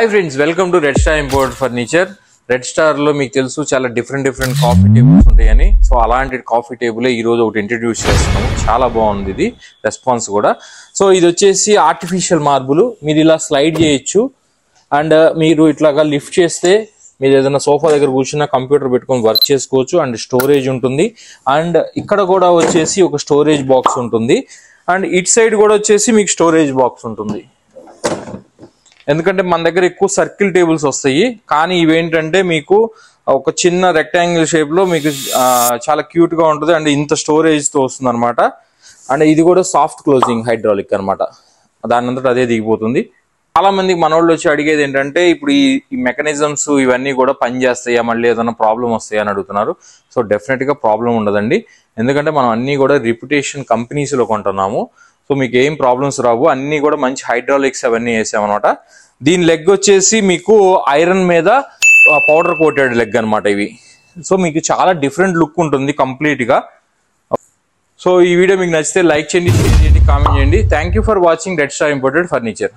Hi friends, welcome to Red Star Imported Furniture. Red Star లో మీకు తెలుసు చాలా డిఫరెంట్ కాఫీ టేబుల్స్ ఉంటాయని. సో అలాంటి కాఫీ టేబుల్ ఈ రోజు ఒకటి ఇంట్రడ్యూస్ చేస్తున్నాము. చాలా బాగుంది ఇది రెస్పాన్స్ కూడా. సో ఇది వచ్చేసి ఆర్టిఫిషియల్ మార్బుల్. మీరు ఇలా స్లైడ్ చేయొచ్చు అండ్ మీరు ఇట్లాగా లిఫ్ట్ చేస్తే మీరు ఏదైనా సోఫా దగ్గర కూర్చున్నా కంప్యూటర్ పెట్టుకొని వర్క్ చేసుకోవచ్చు అండ్ స్టోరేజ్ ఉంటుంది. అండ్ ఇక్కడ కూడా వచ్చేసి ఒక స్టోరేజ్ బాక్స్ ఉంటుంది అండ్ ఇట్ సైడ్ కూడా వచ్చేసి మీకు స్టోరేజ్ బాక్స్ ఉంటుంది. ఎందుకంటే మన దగ్గర ఎక్కువ సర్కిల్ టేబుల్స్ వస్తాయి, కానీ ఇవేంటంటే మీకు ఒక చిన్న రెక్టాంగిల్ షేప్ లో మీకు చాలా క్యూట్ గా ఉంటుంది అండ్ ఇంత స్టోరేజ్ తో వస్తుంది అనమాట. అండ్ ఇది కూడా సాఫ్ట్ క్లోజింగ్ హైడ్రాలిక్ అనమాట, దాని అంతటా అదే దిగిపోతుంది. చాలా మంది మనోళ్ళు వచ్చి అడిగేది ఏంటంటే ఇప్పుడు ఈ మెకానిజమ్స్ ఇవన్నీ కూడా పనిచేస్తాయా, మళ్ళీ ఏదైనా ప్రాబ్లం వస్తాయా అని అడుగుతున్నారు. సో డెఫినెట్ గా ప్రాబ్లం ఉండదండి, ఎందుకంటే మనం అన్ని కూడా రిప్యుటేషన్ కంపెనీస్ లో కొంటున్నాము. సో మీకు ఏం ప్రాబ్లమ్స్ రావు, అన్ని కూడా మంచి హైడ్రాలిక్స్ అవన్నీ వేసామన్నమాట. దీని లెగ్ వచ్చేసి మీకు ఐరన్ మీద పౌడర్ కోటెడ్ లెగ్ అనమాట ఇవి. సో మీకు చాలా డిఫరెంట్ లుక్ ఉంటుంది కంప్లీట్ గా. సో ఈ వీడియో మీకు నచ్చితే లైక్ చేయండి, షేర్ చేయండి, కామెంట్ చేయండి. Thank you for watching red star imported furniture.